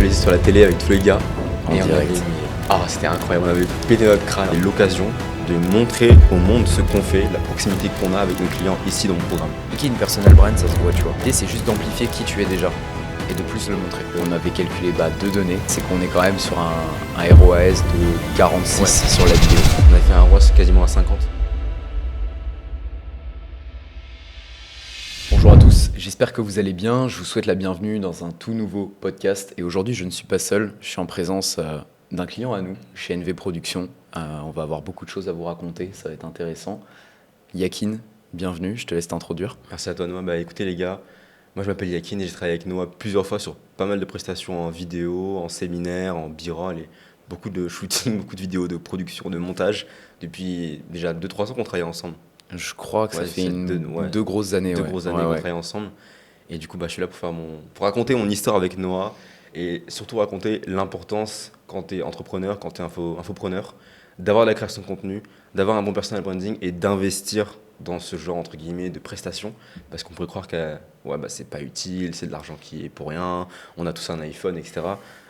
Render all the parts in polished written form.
réalisé sur la télé avec tous les gars. En direct. C'était incroyable, on avait pété notre crâne. Et l'occasion de montrer au monde ce qu'on fait, la proximité qu'on a avec nos clients ici dans mon programme. Qui est une personal brand, ça se voit, tu vois. L'idée, c'est juste d'amplifier qui tu es déjà et de plus le montrer. On avait calculé deux données, c'est qu'on est quand même sur un ROAS de 46 sur la vidéo. On a fait un ROAS quasiment à 50. Bonjour à tous, j'espère que vous allez bien. Je vous souhaite la bienvenue dans un tout nouveau podcast. Et aujourd'hui, je ne suis pas seul, je suis en présence d'un client à nous, chez NV Productions. On va avoir beaucoup de choses à vous raconter, ça va être intéressant. Yakin, bienvenue, je te laisse t'introduire. Merci à toi Noah. Écoutez les gars, moi je m'appelle Yakin et j'ai travaillé avec Noah plusieurs fois sur pas mal de prestations en vidéo, en séminaire, en b-roll et beaucoup de shooting, beaucoup de vidéos de production, de montage. Depuis déjà 2-3 ans qu'on travaille ensemble. Je crois que ça fait deux grosses années. Deux grosses années qu'on travaille ensemble. Et du coup, je suis là pour raconter mon histoire avec Noah et surtout raconter l'importance quand tu es entrepreneur, quand tu es infopreneur, d'avoir de la création de contenu, d'avoir un bon personal branding et d'investir dans ce genre entre guillemets de prestations. Parce qu'on pourrait croire que c'est pas utile, c'est de l'argent qui est pour rien, on a tous un iPhone, etc.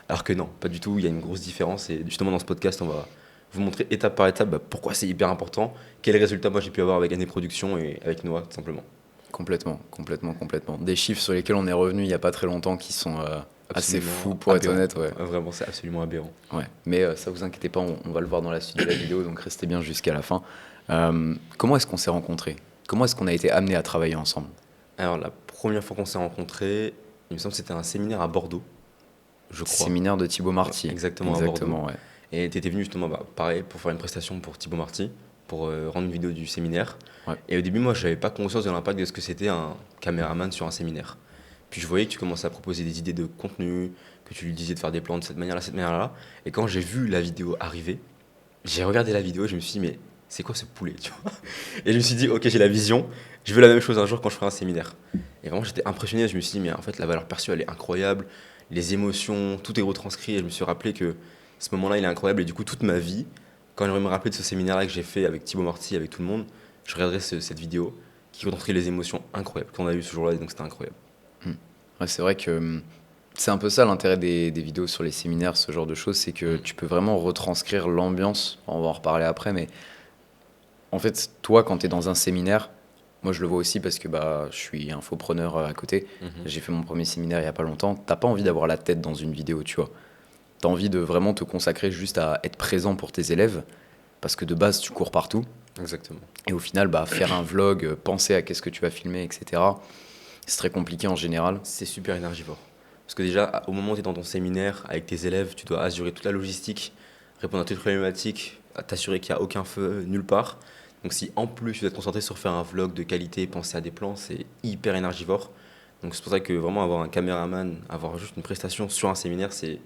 Alors que non, pas du tout, il y a une grosse différence. Et justement, dans ce podcast, on va vous montrer étape par étape pourquoi c'est hyper important, quels résultats moi j'ai pu avoir avec NV Productions et avec Noah tout simplement. Complètement. Des chiffres sur lesquels on est revenu il n'y a pas très longtemps qui sont assez fous pour être honnête. Ouais. Vraiment, c'est absolument aberrant. Ouais. Mais ça vous inquiétez pas, on va le voir dans la suite de la vidéo, donc restez bien jusqu'à la fin. Comment est-ce qu'on s'est rencontrés ? Comment est-ce qu'on a été amenés à travailler ensemble ? Alors la première fois qu'on s'est rencontrés, il me semble que c'était un séminaire à Bordeaux, je crois. Séminaire de Thibaut Marty. Exactement, à Bordeaux. Ouais. Et tu étais venu justement, pareil, pour faire une prestation pour Thibaut Marty, pour rendre une vidéo du séminaire. Ouais. Et au début, moi, je n'avais pas conscience de l'impact de ce que c'était un caméraman sur un séminaire. Puis je voyais que tu commençais à proposer des idées de contenu, que tu lui disais de faire des plans de cette manière-là. Et quand j'ai vu la vidéo arriver, j'ai regardé la vidéo et je me suis dit, mais c'est quoi ce poulet, tu vois ? Et je me suis dit, ok, j'ai la vision, je veux la même chose un jour quand je ferai un séminaire. Et vraiment, j'étais impressionné, je me suis dit, mais en fait, la valeur perçue, elle est incroyable, les émotions, tout est retranscrit. Et je me suis rappelé que ce moment-là, il est incroyable. Et du coup, toute ma vie, quand j'aimerais me rappeler de ce séminaire-là que j'ai fait avec Thibaut Marty, avec tout le monde, je regarderai cette vidéo qui retranscrit les émotions incroyables qu'on a eues ce jour-là. Et donc, c'était incroyable. Ouais, c'est vrai que c'est un peu ça l'intérêt des vidéos sur les séminaires, ce genre de choses, c'est que tu peux vraiment retranscrire l'ambiance. On va en reparler après, mais en fait, toi, quand tu es dans un séminaire, moi je le vois aussi parce que je suis infopreneur à côté, j'ai fait mon premier séminaire il n'y a pas longtemps, t'as pas envie d'avoir la tête dans une vidéo, tu vois. T'as envie de vraiment te consacrer juste à être présent pour tes élèves, parce que de base, tu cours partout. Exactement. Et au final, faire un vlog, penser à qu'est-ce que tu vas filmer, etc., c'est très compliqué en général. C'est super énergivore. Parce que déjà, au moment où tu es dans ton séminaire avec tes élèves, tu dois assurer toute la logistique, répondre à toutes les problématiques, t'assurer qu'il n'y a aucun feu nulle part. Donc si en plus tu dois te concentrer sur faire un vlog de qualité, penser à des plans, c'est hyper énergivore. Donc c'est pour ça que vraiment avoir un caméraman, avoir juste une prestation sur un séminaire, c'est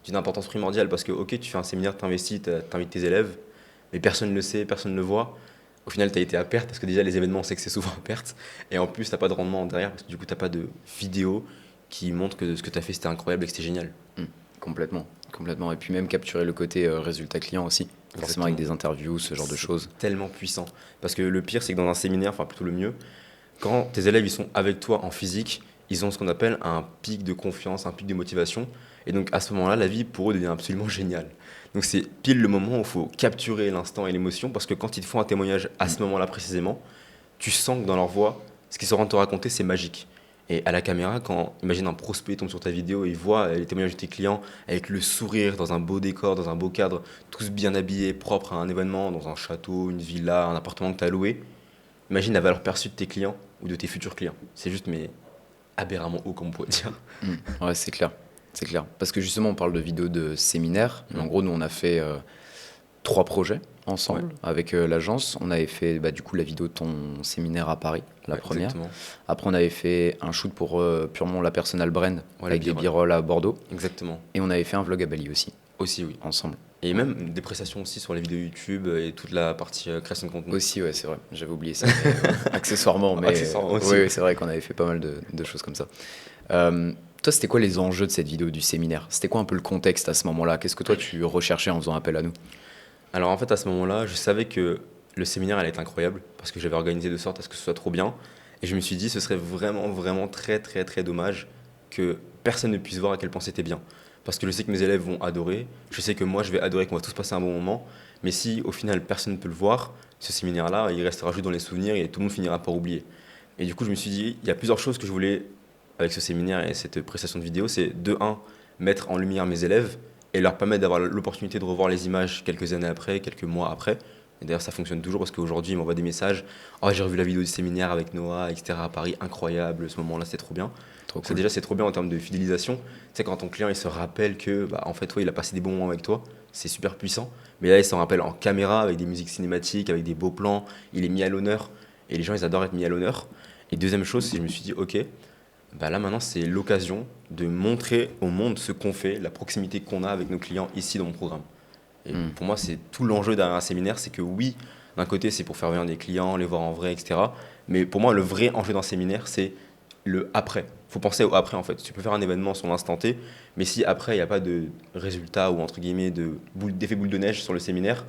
d'une importance primordiale. Parce que ok, tu fais un séminaire, t'investis, t'invites tes élèves, mais personne ne le sait, personne ne le voit. Au final, tu as été à perte parce que déjà, les événements, on sait que c'est souvent à perte. Et en plus, tu n'as pas de rendement derrière parce que du coup, tu n'as pas de vidéo qui montre que ce que tu as fait, c'était incroyable et que c'était génial. Complètement. Et puis même capturer le côté résultat client aussi. Forcément avec des interviews, ce genre de choses. Tellement puissant. Parce que le pire, c'est que dans un séminaire, enfin plutôt le mieux, quand tes élèves ils sont avec toi en physique, ils ont ce qu'on appelle un pic de confiance, un pic de motivation. Et donc à ce moment-là, la vie pour eux devient absolument géniale. Donc c'est pile le moment où il faut capturer l'instant et l'émotion parce que quand ils te font un témoignage à ce moment-là précisément, tu sens que dans leur voix, ce qu'ils sont en train de te raconter, c'est magique. Et à la caméra, quand imagine un prospect tombe sur ta vidéo et il voit les témoignages de tes clients avec le sourire dans un beau décor, dans un beau cadre, tous bien habillés, propres à un événement, dans un château, une villa, un appartement que tu as loué, imagine la valeur perçue de tes clients ou de tes futurs clients. C'est juste aberramment haut, comme on pourrait dire. Ouais, c'est clair. Parce que justement, on parle de vidéos de séminaire. En gros, nous, on a fait 3 projets ensemble avec l'agence. On avait fait du coup la vidéo de ton séminaire à Paris, la première. Exactement. Après, on avait fait un shoot pour purement la personal brand avec des b-roll à Bordeaux. Exactement. Et on avait fait un vlog à Bali aussi. Aussi, oui. Ensemble. Et même des prestations aussi sur les vidéos YouTube et toute la partie création de contenu. Aussi, ouais, c'est vrai. J'avais oublié ça. Accessoirement, mais accessoirement aussi. Oui, c'est vrai qu'on avait fait pas mal de choses comme ça. Toi, c'était quoi les enjeux de cette vidéo du séminaire ? C'était quoi un peu le contexte à ce moment-là ? Qu'est-ce que toi, tu recherchais en faisant appel à nous ? Alors en fait, à ce moment-là, je savais que le séminaire allait être incroyable parce que j'avais organisé de sorte à ce que ce soit trop bien. Et je me suis dit, ce serait vraiment, vraiment très, très, très dommage que personne ne puisse voir à quel point c'était bien. Parce que je sais que mes élèves vont adorer, je sais que moi je vais adorer, qu'on va tous passer un bon moment, mais si au final personne ne peut le voir, ce séminaire-là, il restera juste dans les souvenirs et tout le monde finira par oublier. Et du coup, je me suis dit, il y a plusieurs choses que je voulais avec ce séminaire et cette prestation de vidéo, c'est de un, mettre en lumière mes élèves et leur permettre d'avoir l'opportunité de revoir les images quelques années après, quelques mois après. Et d'ailleurs, ça fonctionne toujours parce qu'aujourd'hui, ils m'envoient des messages. Oh, j'ai revu la vidéo du séminaire avec Noah, etc. à Paris, incroyable, ce moment-là, c'était trop bien. Trop Donc, cool. déjà, c'est trop bien en termes de fidélisation. Tu sais, quand ton client il se rappelle que, bah, en fait, ouais, il a passé des bons moments avec toi, c'est super puissant. Mais là, il s'en rappelle en caméra, avec des musiques cinématiques, avec des beaux plans. Il est mis à l'honneur. Et les gens, ils adorent être mis à l'honneur. Et deuxième chose, c'est que je me suis dit, ok, bah là maintenant, c'est l'occasion de montrer au monde ce qu'on fait, la proximité qu'on a avec nos clients ici dans mon programme. Et pour moi, c'est tout l'enjeu derrière un séminaire, c'est que oui, d'un côté, c'est pour faire venir des clients, les voir en vrai, etc. Mais pour moi, le vrai enjeu d'un séminaire, c'est le après. Il faut penser au après, en fait. Tu peux faire un événement sur l'instant T, mais si après, il n'y a pas de résultat ou, entre guillemets, d'effet boule de neige sur le séminaire,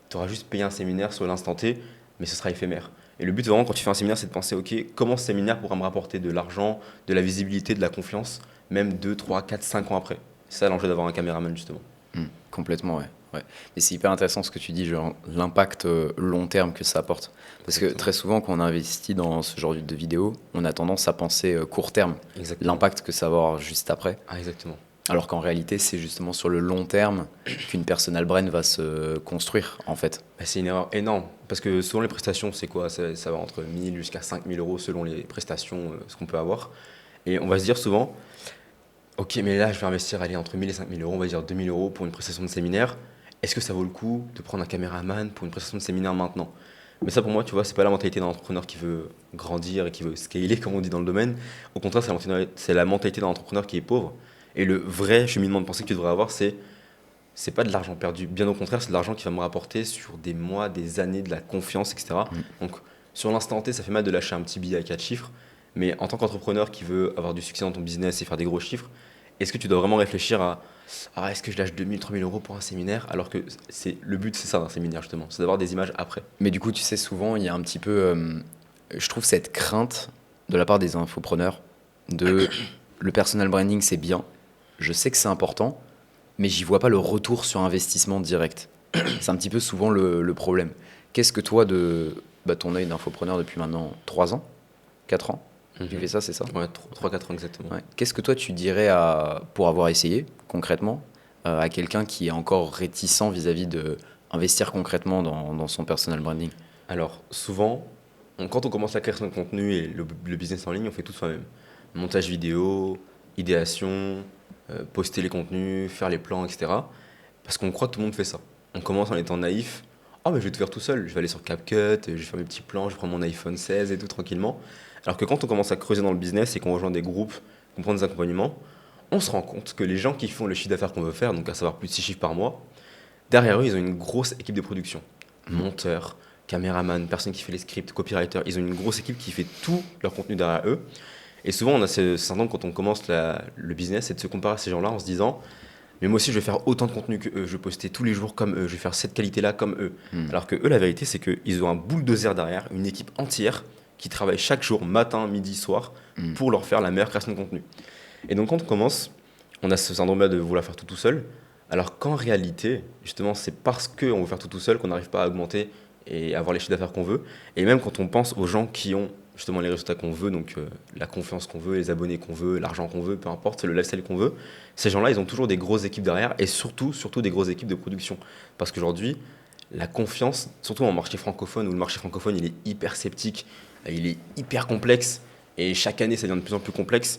tu auras juste payé un séminaire sur l'instant T, mais ce sera éphémère. Et le but, vraiment, quand tu fais un séminaire, c'est de penser, OK, comment ce séminaire pourra me rapporter de l'argent, de la visibilité, de la confiance, même 2, 3, 4, 5 ans après. C'est ça l'enjeu d'avoir un caméraman, justement. Complètement, ouais. Ouais. Et c'est hyper intéressant ce que tu dis, genre l'impact long terme que ça apporte. Parce que très souvent, quand on investit dans ce genre de vidéo, on a tendance à penser court terme, Exactement. l'impact que ça va avoir juste après. Ah, exactement. Alors qu'en réalité, c'est justement sur le long terme qu'une personal brand va se construire, en fait. Bah, c'est une erreur énorme. Parce que souvent, les prestations, c'est quoi? Ça va entre 1000 jusqu'à 5000 euros selon les prestations, ce qu'on peut avoir. Et on va se dire souvent, OK, mais là, je vais investir aller entre 1000 et 5000 euros, on va dire 2000 euros pour une prestation de séminaire. Est-ce que ça vaut le coup de prendre un caméraman pour une prestation de séminaire maintenant? Mais ça, pour moi, tu vois, c'est pas la mentalité d'un entrepreneur qui veut grandir et qui veut scaler, comme on dit dans le domaine. Au contraire, c'est la mentalité d'un entrepreneur qui est pauvre. Et le vrai cheminement de pensée que tu devrais avoir, c'est pas de l'argent perdu. Bien au contraire, c'est de l'argent qui va me rapporter sur des mois, des années, de la confiance, etc. Donc, sur l'instant T, ça fait mal de lâcher un petit billet à 4 chiffres. Mais en tant qu'entrepreneur qui veut avoir du succès dans ton business et faire des gros chiffres, est-ce que tu dois vraiment réfléchir à est-ce que je lâche 2000, 3000 euros pour un séminaire? Alors que le but, c'est ça d'un séminaire, justement. C'est d'avoir des images après. Mais du coup, tu sais, souvent, il y a un petit peu, je trouve, cette crainte de la part des infopreneurs de le personal branding, c'est bien, je sais que c'est important, mais j'y vois pas le retour sur investissement direct. C'est un petit peu souvent le problème. Qu'est-ce que toi, de ton œil d'infopreneur depuis maintenant 3 ans, 4 ans, tu fais ça, c'est ça? Ouais, 3-4 ans exactement. Ouais. Qu'est-ce que toi, tu dirais pour avoir essayé, concrètement, à quelqu'un qui est encore réticent vis-à-vis de investir concrètement dans son personal branding? Alors, souvent, quand on commence la création de contenu et le business en ligne, on fait tout soi-même. Montage vidéo, idéation, poster les contenus, faire les plans, etc. Parce qu'on croit que tout le monde fait ça. On commence en étant naïf. Oh, mais je vais tout faire tout seul. Je vais aller sur CapCut, je vais faire mes petits plans, je prends mon iPhone 16 et tout tranquillement. Alors que quand on commence à creuser dans le business et qu'on rejoint des groupes, qu'on prend des accompagnements, on se rend compte que les gens qui font le chiffre d'affaires qu'on veut faire, donc à savoir plus de 6 chiffres par mois, derrière eux, ils ont une grosse équipe de production. Monteurs, caméraman, personne qui fait les scripts, copywriter. Ils ont une grosse équipe qui fait tout leur contenu derrière eux. Et souvent, on a ce syndrome quand on commence le business, c'est de se comparer à ces gens-là en se disant mais moi aussi, je vais faire autant de contenu que eux, je vais poster tous les jours comme eux, je vais faire cette qualité-là comme eux. Alors que eux, la vérité, c'est qu'ils ont un bulldozer derrière, une équipe entière qui travaille chaque jour, matin, midi, soir, pour leur faire la meilleure création de contenu. Et donc, quand on commence, on a ce syndrome-là de vouloir faire tout seul, alors qu'en réalité, justement, c'est parce qu'on veut faire tout seul qu'on n'arrive pas à augmenter et avoir les chiffres d'affaires qu'on veut. Et même quand on pense aux gens qui ont justement les résultats qu'on veut, donc la confiance qu'on veut, les abonnés qu'on veut, l'argent qu'on veut, peu importe, c'est le lifestyle qu'on veut, ces gens-là, ils ont toujours des grosses équipes derrière et surtout des grosses équipes de production. Parce qu'aujourd'hui, la confiance, surtout en marché francophone, où le marché francophone, il est hyper sceptique, il est hyper complexe, et chaque année, ça devient de plus en plus complexe,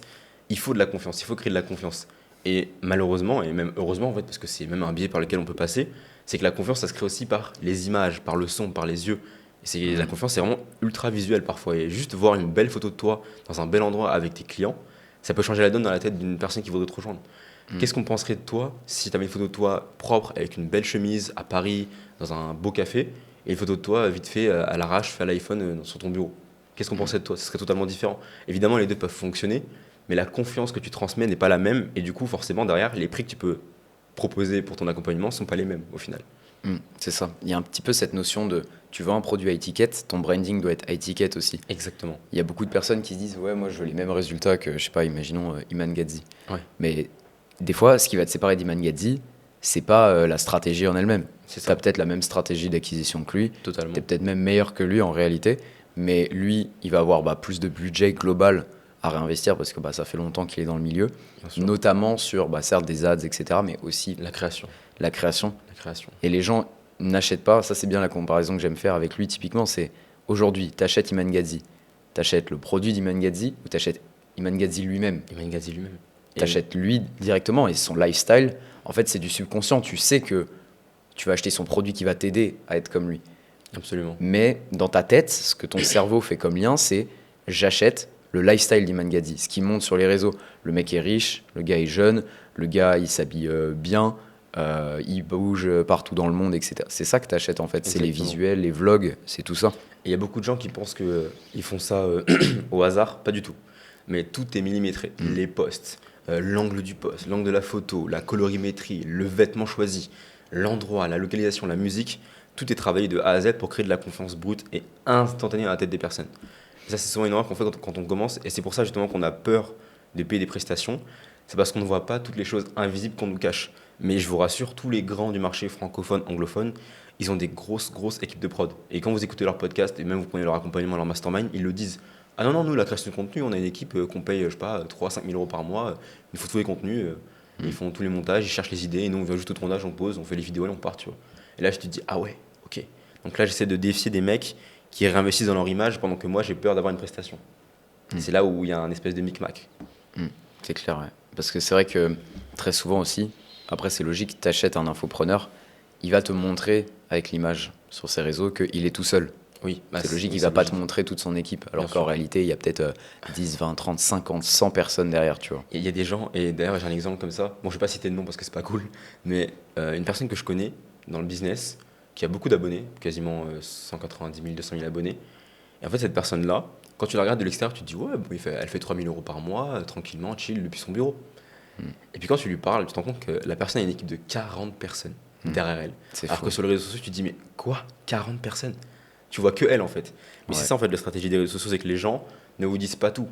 il faut de la confiance, il faut créer de la confiance. Et malheureusement, et même heureusement, en fait, parce que c'est même un biais par lequel on peut passer, c'est que la confiance, ça se crée aussi par les images, par le son, par les yeux. La confiance, c'est vraiment ultra visuel parfois. Et juste voir une belle photo de toi dans un bel endroit avec tes clients, ça peut changer la donne dans la tête d'une personne qui voudrait te rejoindre. Qu'est-ce qu'on penserait de toi si tu avais une photo de toi propre avec une belle chemise à Paris, dans un beau café, et une photo de toi vite fait à l'arrache, fait à l'iPhone sur ton bureau? Qu'est-ce qu'on penserait de toi? Ce serait totalement différent. Évidemment, les deux peuvent fonctionner, mais la confiance que tu transmets n'est pas la même. Et du coup, forcément, derrière, les prix que tu peux proposer pour ton accompagnement ne sont pas les mêmes au final. C'est ça. Il y a un petit peu cette notion de tu vends un produit à étiquette, ton branding doit être à étiquette aussi. Exactement. Il y a beaucoup de personnes qui se disent ouais, moi je veux les mêmes résultats que, je sais pas, imaginons Iman Gadzhi. Ouais. Mais des fois, ce qui va te séparer d'Iman Gadzhi, c'est pas la stratégie en elle-même. C'est Tu ça. as peut-être la même stratégie d'acquisition que lui, Totalement. tu es peut-être même meilleur que lui en réalité, mais lui, il va avoir plus de budget global à réinvestir parce que ça fait longtemps qu'il est dans le milieu, Bien sûr. notamment sur certes des ads, etc., mais aussi La création. la création. La création. Et les gens n'achètent pas, ça c'est bien la comparaison que j'aime faire avec lui typiquement, c'est aujourd'hui, t'achètes Iman Gadzhi, t'achètes le produit d'Iman Gadzhi ou t'achètes Iman Gadzhi lui-même. Iman Gadzhi lui-même. T'achètes lui directement et son lifestyle, en fait c'est du subconscient, tu sais que tu vas acheter son produit qui va t'aider à être comme lui. Absolument. Mais dans ta tête, ce que ton cerveau fait comme lien, c'est j'achète le lifestyle d'Iman Gadzhi, ce qui monte sur les réseaux. Le mec est riche, le gars est jeune, le gars il s'habille bien, il bouge partout dans le monde, etc. C'est ça que tu achètes en fait, c'est les Exactement. visuels, les vlogs, c'est tout ça. Et il y a beaucoup de gens qui pensent qu'ils font ça au hasard, pas du tout. Mais tout est millimétré. Les posts, l'angle du post, l'angle de la photo, la colorimétrie, le vêtement choisi, l'endroit, la localisation, la musique, tout est travaillé de A à Z pour créer de la confiance brute et instantanée dans la tête des personnes. Et ça, c'est souvent une erreur qu'on fait quand on commence, et c'est pour ça justement qu'on a peur de payer des prestations. C'est parce qu'on ne voit pas toutes les choses invisibles qu'on nous cache. Mais je vous rassure, tous les grands du marché francophone, anglophone, ils ont des grosses équipes de prod. Et quand vous écoutez leur podcast, et même vous prenez leur accompagnement, leur mastermind, ils le disent. Ah non, nous, la création de contenu, on a une équipe qu'on paye, je sais pas, 3 à 5 000 euros par mois. Il faut tous les contenus, ils font tous les montages, ils cherchent les idées, et nous, on vient juste au tournage, on pose, on fait les vidéos et on part, tu vois. Et là, je te dis, ah ouais, ok. Donc là, j'essaie de défier des mecs qui réinvestissent dans leur image pendant que moi, j'ai peur d'avoir une prestation. C'est là où il y a un espèce de micmac. C'est clair, ouais. Parce que c'est vrai que très souvent aussi, après c'est logique, tu achètes un infopreneur, il va te montrer avec l'image sur ses réseaux qu'il est tout seul. Oui, C'est logique, il va pas te montrer toute son équipe. Alors Bien qu'en sûr. réalité, il y a peut-être 10, 20, 30, 50, 100 personnes derrière, tu vois. Il y a des gens, et d'ailleurs j'ai un exemple comme ça, bon je vais pas citer de nom parce que c'est pas cool, mais une personne que je connais dans le business, qui a beaucoup d'abonnés, quasiment 190 000, 200 000 abonnés, et en fait cette personne-là, quand tu la regardes de l'extérieur, tu te dis ouais, bon, elle fait 3 000 euros par mois, tranquillement, chill, depuis son bureau. Et puis quand tu lui parles, tu te rends compte que la personne a une équipe de 40 personnes derrière elle. C'est Alors fou. que sur les réseaux sociaux, tu te dis mais quoi, 40 personnes? Tu vois que elle en fait. Mais Ouais. c'est ça en fait la stratégie des réseaux sociaux, c'est que les gens ne vous disent pas tout.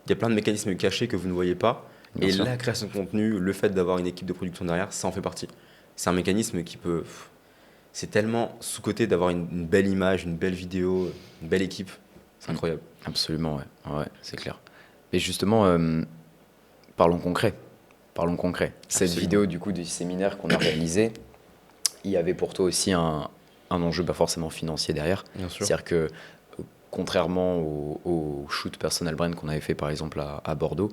Il y a plein de mécanismes cachés que vous ne voyez pas. Bien Et sûr. la création de contenu, le fait d'avoir une équipe de production derrière, ça en fait partie. C'est un mécanisme qui peut. C'est tellement sous-coté d'avoir une belle image, une belle vidéo, une belle équipe. C'est incroyable. Absolument, ouais, ouais, c'est clair. Mais justement, parlons concret. Parlons concret. Cette Absolument. vidéo du coup du séminaire qu'on a réalisé, il y avait pour toi aussi un enjeu pas forcément financier derrière. Bien sûr. C'est-à-dire que contrairement au shoot personal brand qu'on avait fait par exemple à Bordeaux,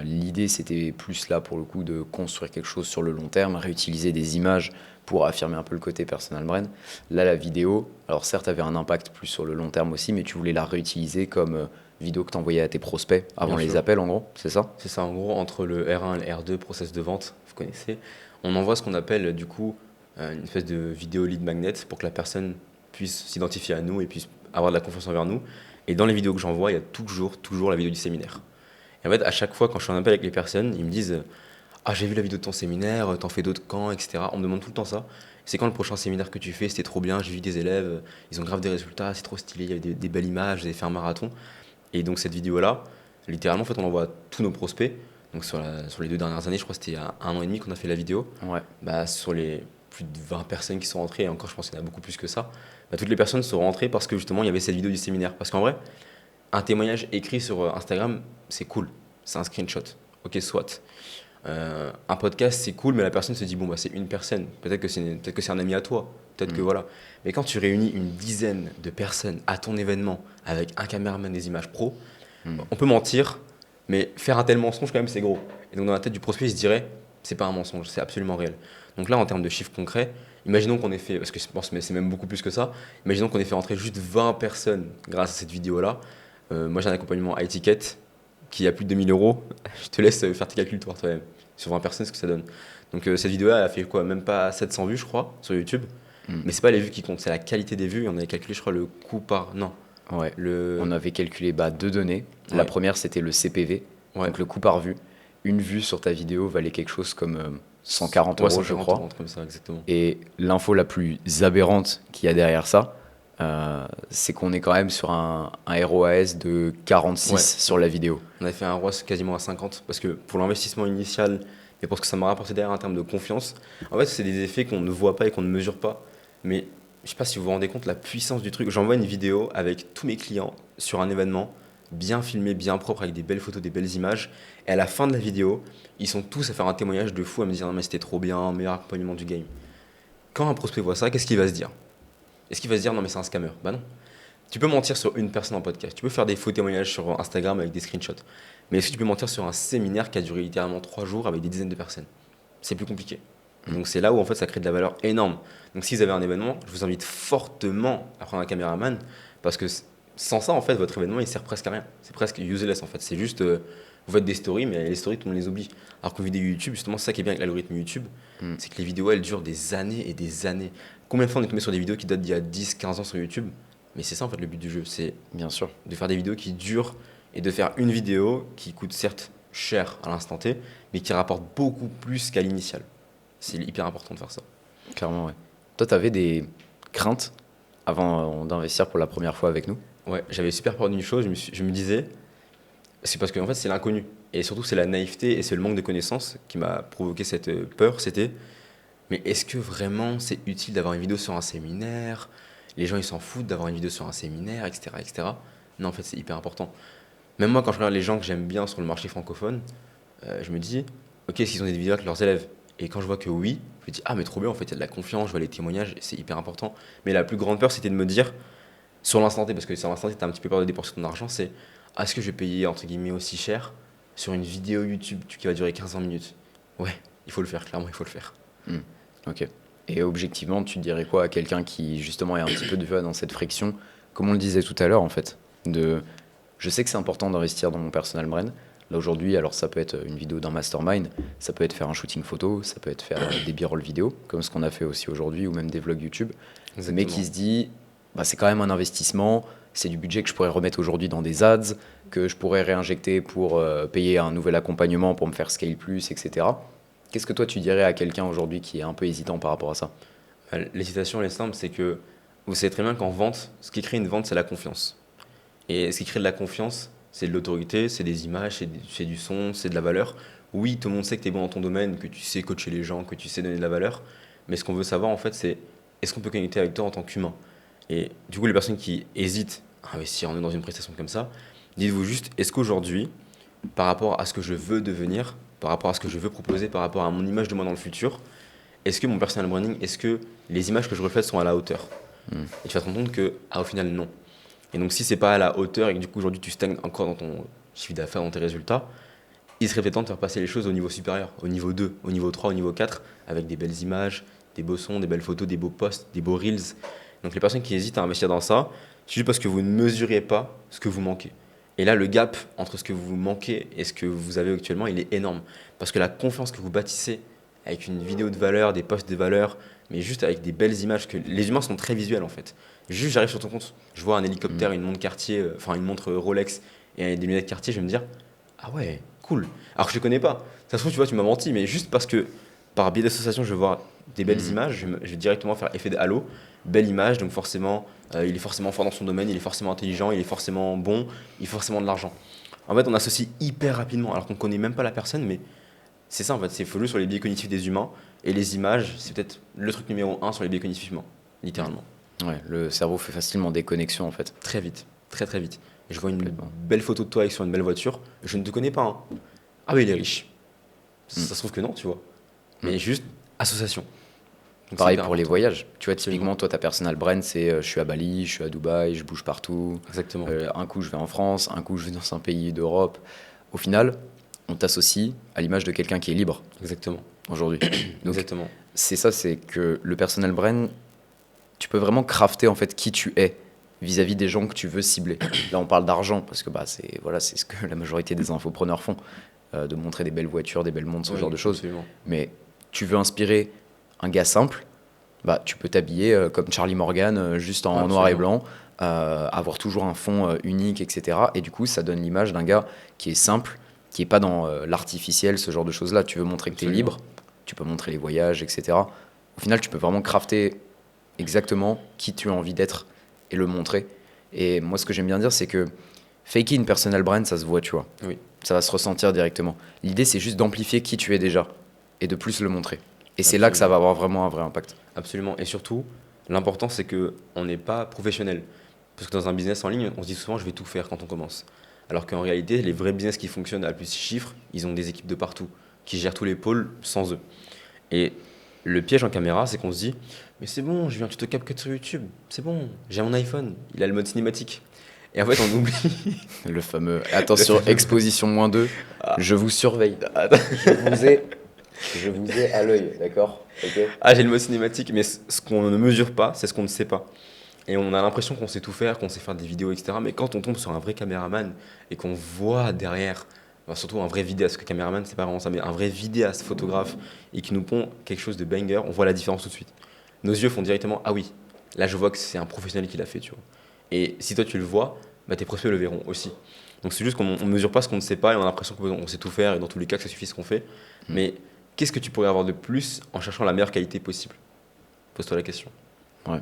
l'idée c'était plus là pour le coup de construire quelque chose sur le long terme, réutiliser des images pour affirmer un peu le côté personal brand. Là la vidéo, alors certes avait un impact plus sur le long terme aussi, mais tu voulais la réutiliser comme vidéo que tu envoyais à tes prospects avant Bien les sûr. appels en gros, c'est ça? C'est ça, en gros, entre le R1 et le R2, process de vente, vous connaissez, on envoie ce qu'on appelle du coup une espèce de vidéo lead magnet pour que la personne puisse s'identifier à nous et puisse avoir de la confiance envers nous. Et dans les vidéos que j'envoie, il y a toujours la vidéo du séminaire. Et en fait, à chaque fois, quand je suis en appel avec les personnes, ils me disent ah, j'ai vu la vidéo de ton séminaire, t'en fais d'autres quand, etc. On me demande tout le temps ça. C'est quand le prochain séminaire que tu fais? C'était trop bien, j'ai vu des élèves, ils ont grave des résultats, c'est trop stylé, il y avait des belles images, vous avez fait un marathon. Et donc cette vidéo-là, littéralement, en fait, on l'envoie à tous nos prospects. Donc sur les 2 dernières années, je crois que c'était il y a 1 an et demi qu'on a fait la vidéo. Ouais. Sur les plus de 20 personnes qui sont rentrées, et encore je pense qu'il y en a beaucoup plus que ça, toutes les personnes sont rentrées parce que justement il y avait cette vidéo du séminaire. Parce qu'en vrai, un témoignage écrit sur Instagram, c'est cool, c'est un screenshot, ok, soit. Un podcast, c'est cool, mais la personne se dit, bon, bah, c'est une personne, peut-être que c'est un ami à toi, peut-être que voilà. Mais quand tu réunis une dizaine de personnes à ton événement avec un caméraman, des images pro, on peut mentir, mais faire un tel mensonge, quand même, c'est gros. Et donc, dans la tête du prospect, il se dirait, c'est pas un mensonge, c'est absolument réel. Donc là, en termes de chiffres concrets, imaginons qu'on ait fait, parce que je pense que c'est même beaucoup plus que ça, imaginons qu'on ait fait entrer juste 20 personnes grâce à cette vidéo-là. Moi, j'ai un accompagnement à étiquette qui a plus de 2000 euros. Je te laisse faire tes calculs toi-même. Sur 20 personnes, ce que ça donne. Donc cette vidéo-là, elle a fait quoi? Même pas 700 vues, je crois, sur YouTube. Mais c'est pas les vues qui comptent, c'est la qualité des vues. Et on avait calculé, je crois, le coût par... Non. Ouais. On avait calculé 2 données. La Ouais. première, c'était le CPV, Ouais. donc le coût par vue. Une vue sur ta vidéo valait quelque chose comme 140 Ouais, euros, je 140 crois. euros, un truc comme ça, exactement. Et l'info la plus aberrante qu'il y a derrière ça, c'est qu'on est quand même sur un ROAS de 46 Ouais. sur la vidéo. On avait fait un ROAS quasiment à 50 parce que pour l'investissement initial et pour ce que ça m'a rapporté derrière en termes de confiance, en fait, c'est des effets qu'on ne voit pas et qu'on ne mesure pas. Mais je sais pas si vous vous rendez compte la puissance du truc. J'envoie une vidéo avec tous mes clients sur un événement bien filmé, bien propre, avec des belles photos, des belles images. Et à la fin de la vidéo, ils sont tous à faire un témoignage de fou, à me dire non, mais c'était trop bien, meilleur accompagnement du game. Quand un prospect voit ça, qu'est-ce qu'il va se dire? Est-ce qu'il va se dire non, mais c'est un scammer? Bah non. Tu peux mentir sur une personne en podcast, tu peux faire des faux témoignages sur Instagram avec des screenshots. Mais est-ce que tu peux mentir sur un séminaire qui a duré littéralement 3 jours avec des dizaines de personnes? C'est plus compliqué. Donc c'est là où en fait ça crée de la valeur énorme. Donc si vous avez un événement, je vous invite fortement à prendre un caméraman parce que sans ça en fait votre événement il sert presque à rien. C'est presque useless en fait. C'est juste vous faites des stories mais les stories tout le monde les oublie. Alors qu'une vidéo YouTube justement c'est ça qui est bien avec l'algorithme YouTube, c'est que les vidéos elles durent des années et des années. Combien de fois on est tombé sur des vidéos qui datent d'il y a 10-15 ans sur YouTube? Mais c'est ça en fait le but du jeu, c'est Bien sûr. de faire des vidéos qui durent et de faire une vidéo qui coûte certes cher à l'instant T, mais qui rapporte beaucoup plus qu'à l'initial. C'est hyper important de faire ça. Clairement, ouais. Toi, tu avais des craintes avant d'investir pour la première fois avec nous? Ouais, j'avais super peur d'une chose, je me disais, c'est parce que en fait c'est l'inconnu. Et surtout c'est la naïveté et c'est le manque de connaissances qui m'a provoqué cette peur, c'était, mais est-ce que vraiment c'est utile d'avoir une vidéo sur un séminaire? Les gens ils s'en foutent d'avoir une vidéo sur un séminaire, etc. etc. Non, en fait c'est hyper important. Même moi quand je regarde les gens que j'aime bien sur le marché francophone, je me dis, ok, est-ce qu'ils ont des vidéos avec leurs élèves? Et quand je vois que oui, je me dis, ah mais trop bien, en fait il y a de la confiance, je vois les témoignages, c'est hyper important. Mais la plus grande peur c'était de me dire, sur l'instant T, parce que sur l'instant T, t'as un petit peu peur de dépenser ton argent, c'est est-ce que je vais payer entre guillemets aussi cher sur une vidéo YouTube qui va durer 15-20 minutes? Ouais, il faut le faire, clairement, il faut le faire. Ok. Et objectivement, tu dirais quoi à quelqu'un qui justement est un petit peu dans cette friction, comme on le disait tout à l'heure en fait, je sais que c'est important d'investir dans mon personal brand. Là aujourd'hui, alors ça peut être une vidéo d'un mastermind, ça peut être faire un shooting photo, ça peut être faire des b-roll vidéo, comme ce qu'on a fait aussi aujourd'hui, ou même des vlogs YouTube. Exactement. Mais qui se dit, bah, c'est quand même un investissement, c'est du budget que je pourrais remettre aujourd'hui dans des ads, que je pourrais réinjecter pour payer un nouvel accompagnement pour me faire scale plus, etc. Qu'est-ce que toi tu dirais à quelqu'un aujourd'hui qui est un peu hésitant par rapport à ça? L'hésitation, elle est simple, c'est que vous savez très bien qu'en vente, ce qui crée une vente, c'est la confiance. Et ce qui crée de la confiance, c'est de l'autorité, c'est des images, c'est du son, c'est de la valeur. Oui, tout le monde sait que tu es bon dans ton domaine, que tu sais coacher les gens, que tu sais donner de la valeur. Mais ce qu'on veut savoir, en fait, c'est est-ce qu'on peut connecter avec toi en tant qu'humain? Et du coup, les personnes qui hésitent à investir dans une prestation comme ça, dites-vous juste, est-ce qu'aujourd'hui, par rapport à ce que je veux devenir, par rapport à ce que je veux proposer, par rapport à mon image de moi dans le futur, est-ce que mon personal branding, est-ce que les images que je reflète sont à la hauteur? Et tu vas te rendre compte que, au final, non. Et donc, si c'est pas à la hauteur et que du coup, aujourd'hui, tu stagnes encore dans ton chiffre d'affaires, dans tes résultats, il serait peut-être temps de faire passer les choses au niveau supérieur, au niveau 2, au niveau 3, au niveau 4, avec des belles images, des beaux sons, des belles photos, des beaux posts, des beaux reels. Donc, les personnes qui hésitent à investir dans ça, c'est juste parce que vous ne mesurez pas ce que vous manquez. Et là, le gap entre ce que vous manquez et ce que vous avez actuellement, il est énorme. Parce que la confiance que vous bâtissez avec une vidéo de valeur, des posts de valeur, mais juste avec des belles images, que les humains sont très visuels en fait. Juste, j'arrive sur ton compte, je vois un hélicoptère, une montre Cartier, enfin une montre Rolex et des lunettes Cartier, je vais me dire, ah ouais, cool. Alors que je ne connais pas. Ça se trouve, tu vois, tu m'as menti, mais juste parce que par biais d'association, je vais voir des belles images, je vais directement faire effet de halo, belle image, donc forcément, il est forcément fort dans son domaine, il est forcément intelligent, il est forcément bon, il faut forcément de l'argent. En fait, on associe hyper rapidement, alors qu'on ne connaît même pas la personne, mais c'est ça en fait, c'est faut jouer sur les biais cognitifs des humains, et les images, c'est peut-être le truc numéro 1 sur les biais cognitifs humains, littéralement. Ouais, le cerveau fait facilement des connexions en fait. Très vite, très très vite. Je vois une belle photo de toi avec sur une belle voiture, je ne te connais pas. Hein. Ah oui, il est riche. Ça se trouve que non, tu vois. Mais juste association. Donc, pareil c'est pour les important. voyages. Tu vois, typiquement, Absolument. toi, ta personal brand, c'est je suis à Bali, je suis à Dubaï, je bouge partout. Exactement. Un coup, je vais en France, un coup, je vais dans un pays d'Europe. Au final, on t'associe à l'image de quelqu'un qui est libre Exactement. aujourd'hui. Donc, Exactement. c'est ça, c'est que le personal brand, tu peux vraiment crafter en fait qui tu es vis-à-vis des gens que tu veux cibler. Là, on parle d'argent parce que bah, c'est voilà, c'est ce que la majorité des infopreneurs font, de montrer des belles voitures, des belles montres, ce genre de choses. Absolument. Mais tu veux inspirer un gars simple, bah, tu peux t'habiller comme Charlie Morgan, juste en Absolument. noir et blanc, avoir toujours un fond unique, etc. Et du coup, ça donne l'image d'un gars qui est simple, qui n'est pas dans l'artificiel, ce genre de choses-là. Tu veux montrer que tu es Absolument. libre, tu peux montrer les voyages, etc. Au final, tu peux vraiment crafter exactement qui tu as envie d'être et le montrer. Et moi, ce que j'aime bien dire, c'est que faker une personal brand, ça se voit, tu vois. Oui. Ça va se ressentir directement. L'idée, c'est juste d'amplifier qui tu es déjà et de plus le montrer. Et c'est Absolument. là que ça va avoir vraiment un vrai impact. Absolument. Et surtout, l'important, c'est qu'on n'est pas professionnel. Parce que dans un business en ligne, on se dit souvent, je vais tout faire quand on commence. Alors qu'en réalité, les vrais business qui fonctionnent à plus de chiffres, ils ont des équipes de partout, qui gèrent tous les pôles sans eux. Et le piège en caméra, c'est qu'on se dit, mais c'est bon, je viens tuto CapCut sur YouTube, c'est bon, j'ai mon iPhone, il a le mode cinématique. Et en fait, on oublie. Le fameux attention, exposition -2, je vous surveille. Je vous ai à l'œil, d'accord? Okay. Ah, j'ai le mode cinématique, mais ce qu'on ne mesure pas, c'est ce qu'on ne sait pas. Et on a l'impression qu'on sait tout faire, qu'on sait faire des vidéos, etc. Mais quand on tombe sur un vrai caméraman et qu'on voit derrière, enfin, surtout un vrai vidéaste, parce que caméraman, c'est pas vraiment ça, mais un vrai vidéaste, photographe, et qui nous pond quelque chose de banger, on voit la différence tout de suite. Nos yeux font directement, ah oui, là je vois que c'est un professionnel qui l'a fait, tu vois. Et si toi tu le vois, bah, tes prospects le verront aussi. Donc c'est juste qu'on ne mesure pas ce qu'on ne sait pas et on a l'impression qu'on sait tout faire et dans tous les cas que ça suffit ce qu'on fait. Mais qu'est-ce que tu pourrais avoir de plus en cherchant la meilleure qualité possible? Pose-toi la question. Ouais,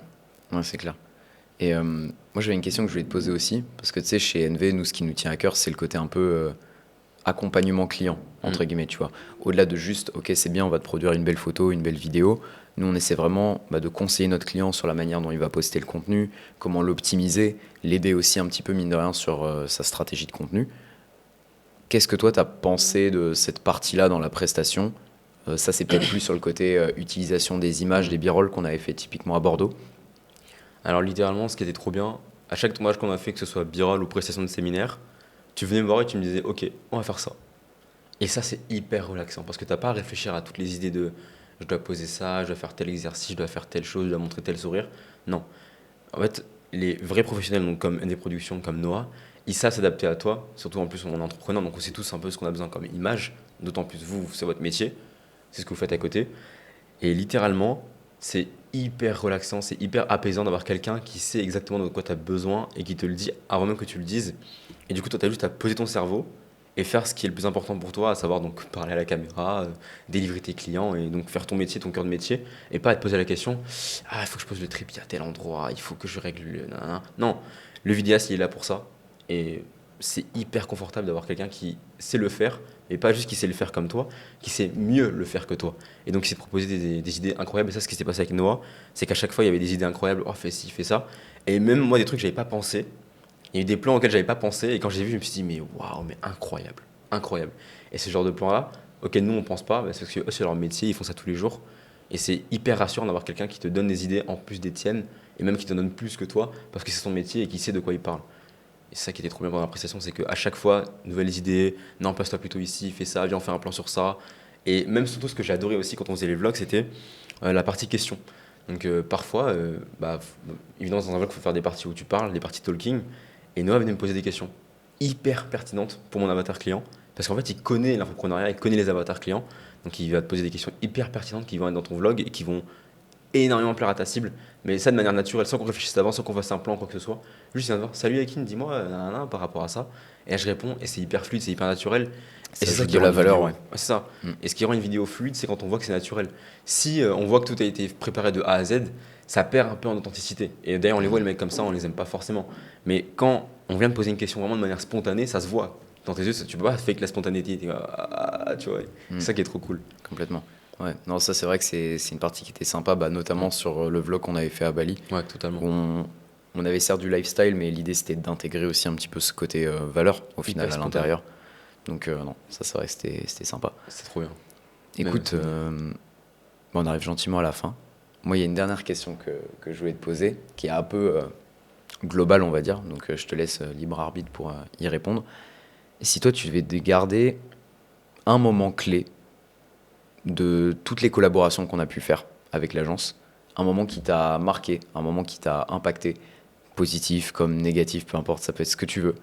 c'est clair. Et moi, j'avais une question que je voulais te poser aussi, parce que tu sais, chez NV, nous, ce qui nous tient à cœur, c'est le côté un peu accompagnement client, entre guillemets, tu vois. Au-delà de juste, ok, c'est bien, on va te produire une belle photo, une belle vidéo, nous, on essaie vraiment de conseiller notre client sur la manière dont il va poster le contenu, comment l'optimiser, l'aider aussi un petit peu, mine de rien, sur sa stratégie de contenu. Qu'est-ce que toi, tu as pensé de cette partie-là dans la prestation? Ça, c'est peut-être plus sur le côté utilisation des images, des b-rolls qu'on avait fait typiquement à Bordeaux. Alors littéralement, ce qui était trop bien, à chaque tournage qu'on a fait, que ce soit b-roll ou prestation de séminaire, tu venais me voir et tu me disais, ok, on va faire ça. Et ça, c'est hyper relaxant parce que tu n'as pas à réfléchir à toutes les idées de je dois poser ça, je dois faire tel exercice, je dois faire telle chose, je dois montrer tel sourire. Non. En fait, les vrais professionnels, donc comme ND Productions, comme Noah, ils savent s'adapter à toi. Surtout en plus, on est entrepreneur, donc on sait tous un peu ce qu'on a besoin comme image. D'autant plus vous, c'est votre métier, c'est ce que vous faites à côté. Et littéralement, c'est hyper relaxant, c'est hyper apaisant d'avoir quelqu'un qui sait exactement de quoi tu as besoin et qui te le dit avant même que tu le dises. Et du coup, toi, tu as juste à poser ton cerveau et faire ce qui est le plus important pour toi, à savoir donc parler à la caméra, délivrer tes clients et donc faire ton métier, ton cœur de métier, et pas à te poser la question, ah, il faut que je pose le trépied à tel endroit, il faut que je règle le... nanana. Non, le vidéaste, il est là pour ça. Et c'est hyper confortable d'avoir quelqu'un qui sait le faire, et pas juste qui sait le faire comme toi, qui sait mieux le faire que toi. Et donc, il s'est proposé des idées incroyables. Et ça, ce qui s'est passé avec Noah, c'est qu'à chaque fois, il y avait des idées incroyables. Oh, fais ci, fais ça. Et même moi, des trucs que j'avais pas pensé. Il y a eu des plans auxquels j'avais pas pensé. Et quand j'ai vu, je me suis dit, mais waouh, mais incroyable. Incroyable. Et ce genre de plans-là, auxquels nous, on pense pas, bah, c'est parce que eux, c'est leur métier, ils font ça tous les jours. Et c'est hyper rassurant d'avoir quelqu'un qui te donne des idées en plus des tiennes, et même qui te donne plus que toi, parce que c'est son métier et qui sait de quoi il parle. Et c'est ça qui était trop bien pendant la prestation, c'est qu'à chaque fois, nouvelles idées, non, place-toi plutôt ici, fais ça, viens, on fait un plan sur ça. Et même surtout, ce que j'ai adoré aussi quand on faisait les vlogs, c'était la partie questions. Donc parfois, évidemment, dans un vlog, il faut faire des parties où tu parles, des parties talking. Et Noah venait me poser des questions hyper pertinentes pour mon avatar client. Parce qu'en fait, il connaît l'infoprenariat, il connaît les avatars clients. Donc il va te poser des questions hyper pertinentes qui vont être dans ton vlog et qui vont énormément plaire à ta cible, mais ça de manière naturelle, sans qu'on réfléchisse avant, sans qu'on fasse un plan, quoi que ce soit. Juste, il vient de voir, salut Akin, dis-moi nanana, par rapport à ça. Et là, je réponds, et c'est hyper fluide, c'est hyper naturel. Et c'est ça qui de rend la une valeur, vidéo. ouais. C'est ça. Et ce qui rend une vidéo fluide, c'est quand on voit que c'est naturel. Si on voit que tout a été préparé de A à Z, ça perd un peu en authenticité. Et d'ailleurs, on les voit, les mecs comme ça, on les aime pas forcément. Mais quand on vient de poser une question vraiment de manière spontanée, ça se voit. Dans tes yeux, tu peux pas fake la spontanéité. Tu vois, c'est ça qui est trop cool. Complètement. Ouais, non, ça c'est vrai que c'est une partie qui était sympa, notamment sur le vlog qu'on avait fait à Bali. Ouais, totalement. On avait certes du lifestyle, mais l'idée c'était d'intégrer aussi un petit peu ce côté valeur au final à l'intérieur. Donc non, ça c'est vrai que c'était sympa. C'est trop bien. Écoute, on arrive gentiment à la fin. Moi, il y a une dernière question que je voulais te poser, qui est un peu globale, on va dire. Donc je te laisse libre arbitre pour y répondre. Et si toi, tu devais te garder un moment clé de toutes les collaborations qu'on a pu faire avec l'agence, un moment qui t'a marqué, un moment qui t'a impacté, positif comme négatif, peu importe, ça peut être ce que tu veux.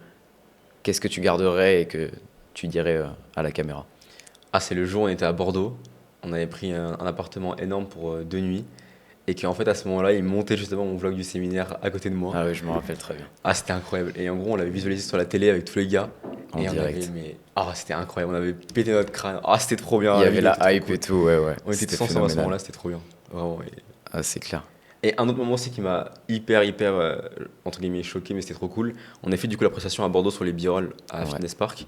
Qu'est-ce que tu garderais et que tu dirais à la caméra? Ah, c'est le jour où on était à Bordeaux, on avait pris un appartement énorme pour 2 nuits, et qu'en fait à ce moment-là, il montait justement mon vlog du séminaire à côté de moi. Ah oui, je me rappelle très bien. Ah, c'était incroyable, et en gros on l'avait visualisé sur la télé avec tous les gars, en et on direct. avait, mais c'était incroyable, on avait pété notre crâne. C'était trop bien. Il y avait vidéo la était trop hype cool. et tout, ouais. On était C'était tous ensemble à ce phénoménal. moment-là, c'était trop bien. Vraiment. Ah, c'est clair. Et un autre moment aussi qui m'a hyper, entre guillemets, choqué, mais c'était trop cool. On a fait du coup la prestation à Bordeaux sur les b-rolls à Ouais. Fitness Park.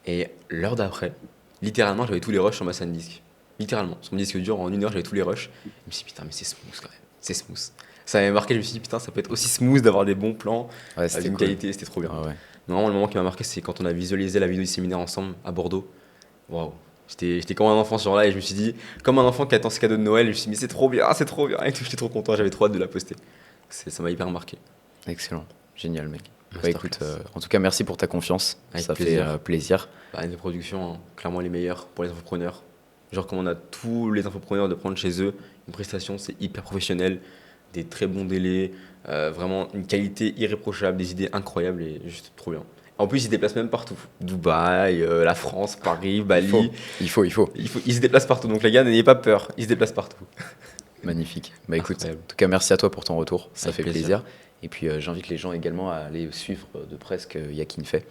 Et l'heure d'après, littéralement, j'avais tous les rushs sur ma SanDisk. Littéralement. Sur mon disque dur, en 1 heure, j'avais tous les rushs. Je me suis dit, putain, mais c'est smooth quand même. C'est smooth. Ça m'avait marqué, je me suis dit, putain, ça peut être aussi smooth d'avoir des bons plans, Ouais, avec c'était une cool. qualité, c'était trop bien. Ah ouais. Normalement, le moment qui m'a marqué, c'est quand on a visualisé la vidéo du séminaire ensemble à Bordeaux. Waouh. J'étais comme un enfant sur là et je me suis dit, comme un enfant qui attend ses cadeaux de Noël, je me suis dit, mais c'est trop bien. Et tout, j'étais trop content, j'avais trop hâte de la poster. Ça m'a hyper marqué. Excellent. Génial, mec. Bah Masterclass. écoute, en tout cas, merci pour ta confiance. Avec Ça plaisir. fait plaisir. Les productions, hein, clairement les meilleures pour les infopreneurs. Genre, comme on a tous les infopreneurs de prendre chez eux une prestation, c'est hyper professionnel, des très bons délais, vraiment une qualité irréprochable, des idées incroyables et juste trop bien. En plus, ils se déplacent même partout. Dubaï, la France, Paris, Bali. Il faut. Ils se déplacent partout. Donc, les gars, n'ayez pas peur. Ils se déplacent partout. Magnifique. Bah écoute, Incroyable. en tout cas, merci à toi pour ton retour. Ça Avec fait plaisir. plaisir. Et puis, j'invite les gens également à aller suivre de près ce que Yakin fait.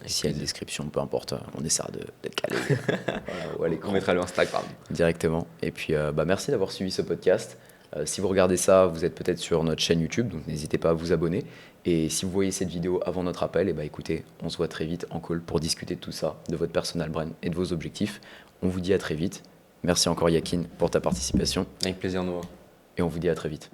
S'il y a une plaisir. description, peu importe, on essaiera d'être calé. Voilà, ou à l'écran. On mettra le Instagram. Directement. Et puis, merci d'avoir suivi ce podcast. Si vous regardez ça, vous êtes peut-être sur notre chaîne YouTube, donc n'hésitez pas à vous abonner. Et si vous voyez cette vidéo avant notre appel, et écoutez, on se voit très vite en call pour discuter de tout ça, de votre personal brand et de vos objectifs. On vous dit à très vite. Merci encore Yakin pour ta participation Avec plaisir, Noah. et on vous dit à très vite.